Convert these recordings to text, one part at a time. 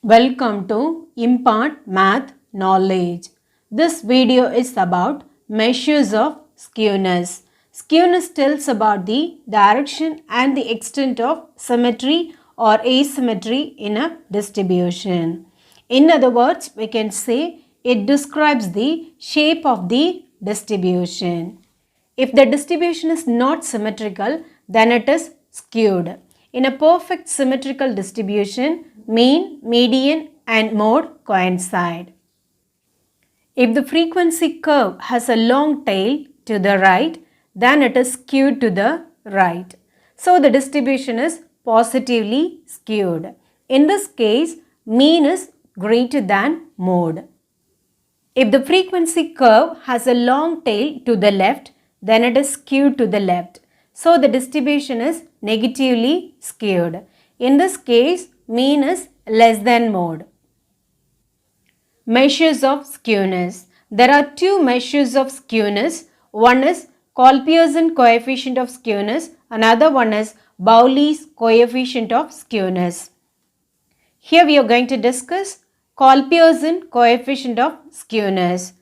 Welcome to Impart Math Knowledge. This video is about measures of skewness. Skewness tells about the direction and the extent of symmetry or asymmetry in a distribution. In other words, we can say it describes the shape of the distribution. If the distribution is not symmetrical, then it is skewed. In a perfect symmetrical distribution, mean, median and mode coincide. If the frequency curve has a long tail to the right, then it is skewed to the right. So the distribution is positively skewed. In this case, mean is greater than mode. If the frequency curve has a long tail to the left, then it is skewed to the left. So the distribution is negatively skewed. In this case, mean is less than mode. Measures of skewness. There are two measures of skewness. One is Colpearson coefficient of skewness. Another one is Bowley's coefficient of skewness. Here we are going to discuss Colpearson coefficient of skewness.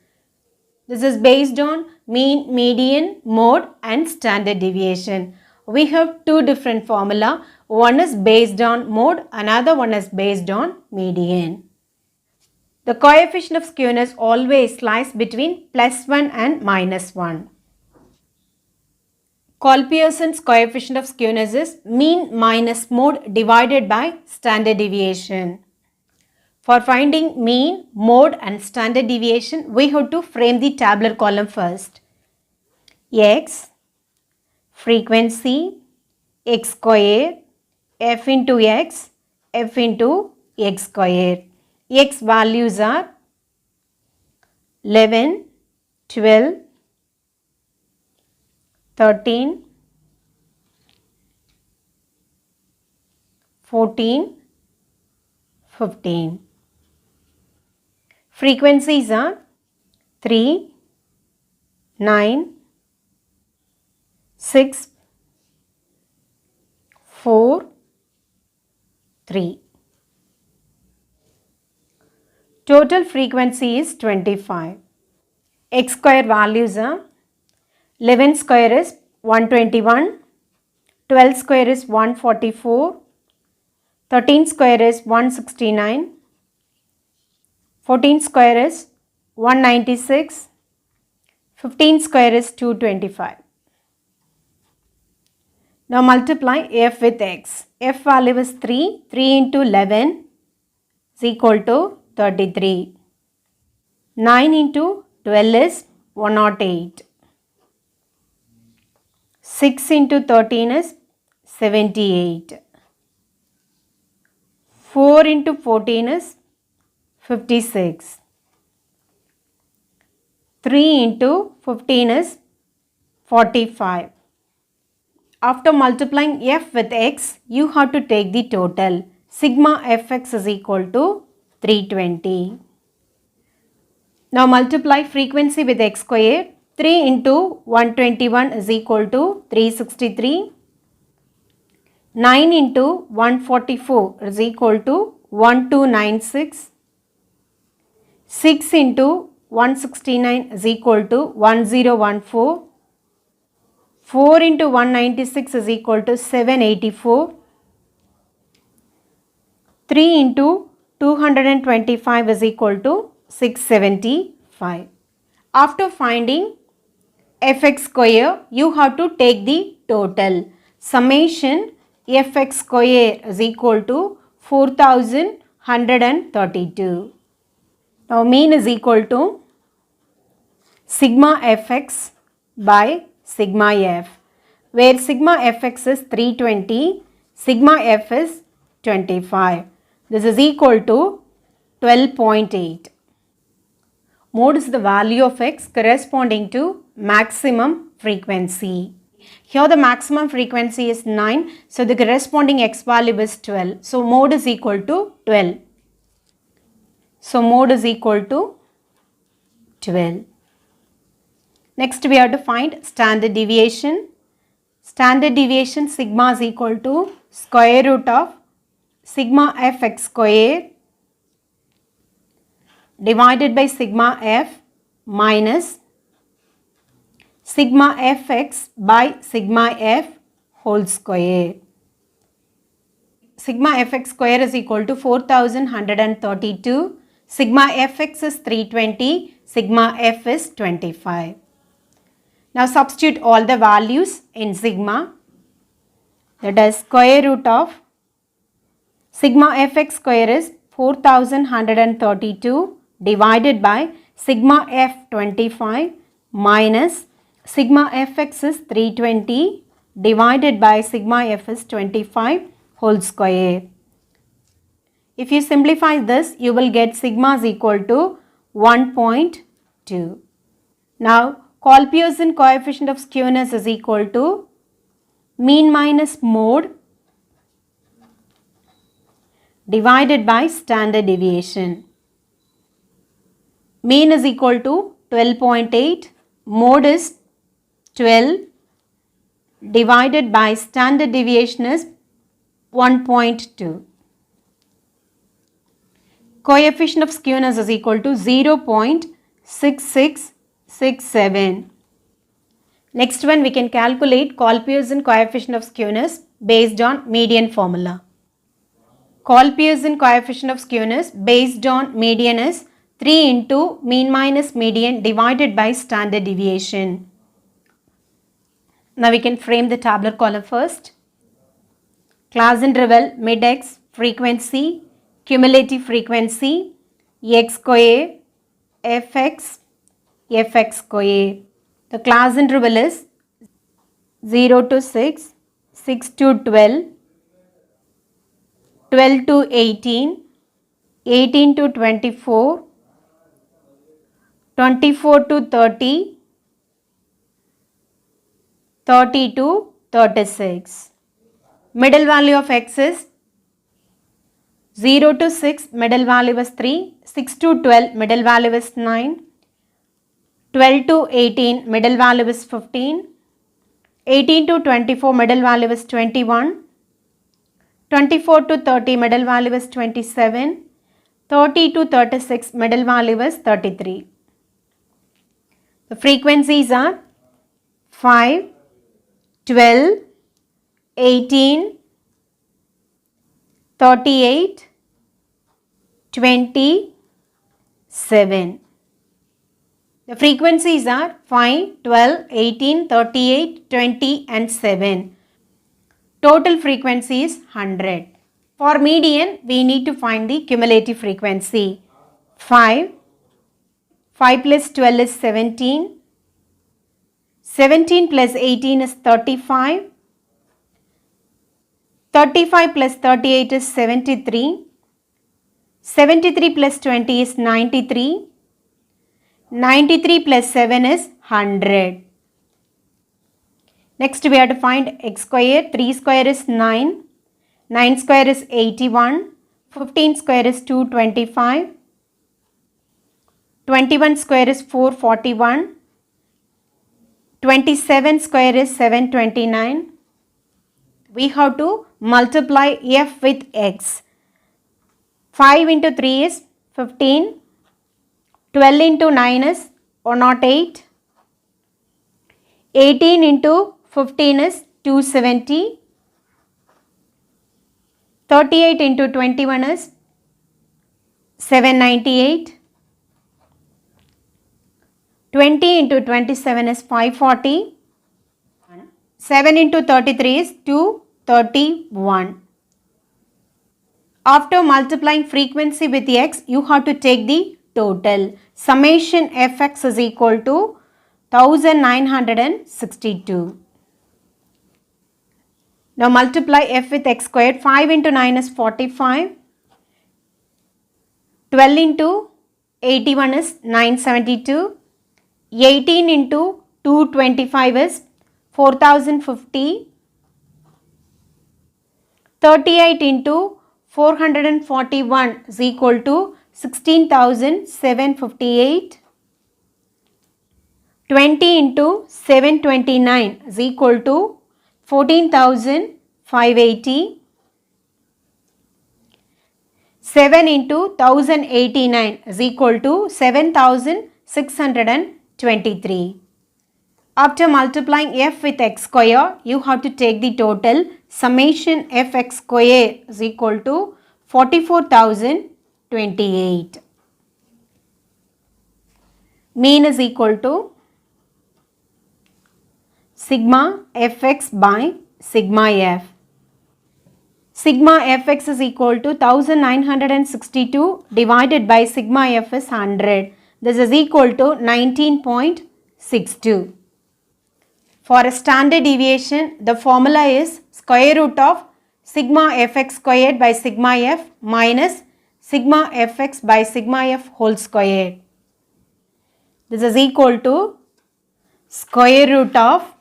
This is based on mean, median, mode and standard deviation. We have two different formula. One is based on mode, another one is based on median. The coefficient of skewness always lies between +1 and -1. Colpearson's coefficient of skewness is mean minus mode divided by standard deviation. For finding mean, mode and standard deviation, we have to frame the tabular column first. X, frequency, x square, f into x, f into x square. X values are 11, 12, 13, 14, 15. Frequencies are 3, 9, 6, 4, 3. Total frequency is 25. X square values are 11 square is 121, 12 square is 144, 13 square is 169, 14 square is 196, 15 square is 225. Now multiply f with x. F value is 3. 3 into 11 is equal to 33. 9 into 12 is 108. 6 into 13 is 78. 4 into 14 is 56. 3 into 15 is 45. After multiplying f with x, you have to take the total. Sigma fx is equal to 320. Now multiply frequency with x square. 3 into 121 is equal to 363. 9 into 144 is equal to 1296. 6 into 169 is equal to 1014. 4 into 196 is equal to 784. 3 into 225 is equal to 675. After finding fx square, you have to take the total. Summation fx square is equal to 4132. Now mean is equal to sigma fx by sigma f, where sigma fx is 320, sigma f is 25. This is equal to 12.8. Mode is the value of x corresponding to maximum frequency. Here the maximum frequency is 9, so the corresponding x value is 12. So mode is equal to 12. So mode is equal to 12. Next we have to find standard deviation. Standard deviation sigma is equal to square root of sigma fx square divided by sigma f minus sigma fx by sigma f whole square. Sigma fx square is equal to 4132. Sigma fx is 320. Sigma f is 25. Now substitute all the values in sigma. That is square root of sigma fx square is 4132 divided by sigma f 25 minus sigma fx is 320 divided by sigma f is 25 whole square. If you simplify this, you will get sigma is equal to 1.2. Now Colli-Pearson coefficient of skewness is equal to mean minus mode divided by standard deviation. Mean is equal to 12.8, mode is 12 divided by standard deviation is 1.2. Coefficient of skewness is equal to 0.6667. Next one, we can calculate Colli-Pearson coefficient of skewness based on median formula. Colli-Pearson coefficient of skewness based on median is 3 into mean minus median divided by standard deviation. Now we can frame the tabular column first. Class interval, mid-x, frequency, cumulative frequency, x square, fx, fx square. The class interval is 0 to 6, 6 to 12, 12 to 18, 18 to 24, 24 to 30, 30 to 36. Middle value of x is 0 to 6, middle value is 3, 6 to 12, middle value is 9, 12 to 18, middle value is 15, 18 to 24, middle value is 21, 24 to 30, middle value is 27, 30 to 36, middle value is 33. The frequencies are 5, 12, 18, 38, 27. The frequencies are 5, 12, 18, 38, 20 and 7. Total frequency is 100. For median, we need to find the cumulative frequency. 5 plus 12 is 17. 17 plus 18 is 35. 35 plus 38 is 73. 73 plus 20 is 93. 93 plus 7 is 100. Next we have to find x square. 3 square is 9. 9 square is 81. 15 square is 225. 21 square is 441. 27 square is 729. We have to multiply f with x. 5 into 3 is 15. 12 into 9 is 108. 18 into 15 is 270. 38 into 21 is 798. 20 into 27 is 540. 7 into 33 is 231. After multiplying frequency with x, you have to take the total. Summation fx is equal to 1962. Now multiply f with x squared. 5 into 9 is 45. 12 into 81 is 972. 18 into 225 is 4050. 38 into 441 is equal to 16,758. 20 into 729 is equal to 14,580. 7 into 1089 is equal to 7623. After multiplying f with x square, you have to take the total. Summation fx square is equal to 44,028. Mean is equal to sigma fx by sigma f. Sigma fx is equal to 1962 divided by sigma f is 100. This is equal to 19.62. For a standard deviation, the formula is square root of sigma fx squared by sigma f minus sigma fx by sigma f whole square. This is equal to square root of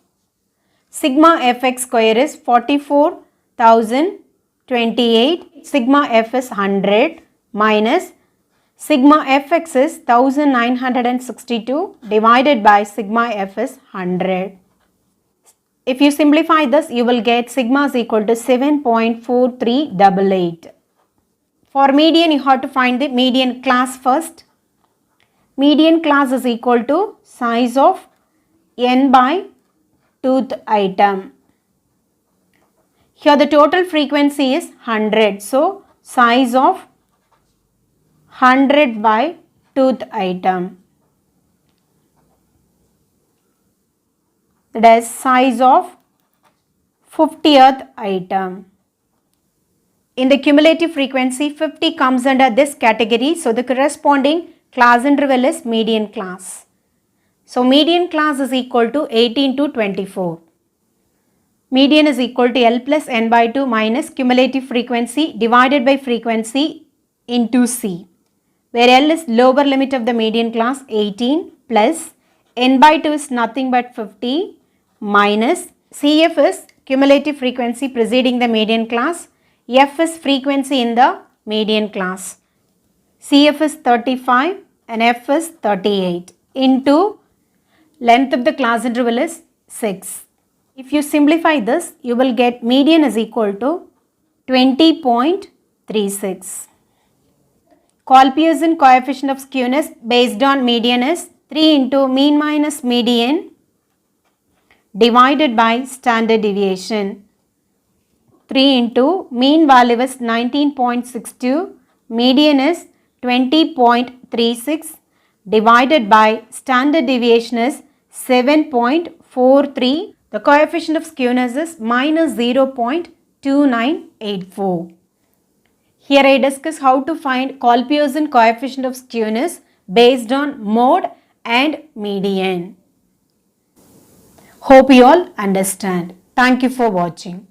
sigma fx square is 44,028, sigma f is 100 minus sigma fx is 1962 divided by sigma f is 100. If you simplify this, you will get sigma is equal to 7.4388. For median, you have to find the median class first. Median class is equal to size of n by tooth item. Here the total frequency is 100. So, size of 100 by tooth item. That is size of 50th item. In the cumulative frequency, 50 comes under this category. So, the corresponding class interval is median class. So, median class is equal to 18 to 24. Median is equal to L plus n by 2 minus cumulative frequency divided by frequency into C, where L is lower limit of the median class 18 plus n by 2 is nothing but 50 minus CF is cumulative frequency preceding the median class, F is frequency in the median class. CF is 35 and F is 38 into length of the class interval is 6. If you simplify this, you will get median is equal to 20.36. Colpe-Ullman coefficient of skewness based on median is 3 into mean minus median divided by standard deviation. 3 into mean value is 19.62, median is 20.36 divided by standard deviation is 7.43. The coefficient of skewness is minus 0.2984. Here I discuss how to find Colpe-Ullman coefficient of skewness based on mode and median. Hope you all understand. Thank you for watching.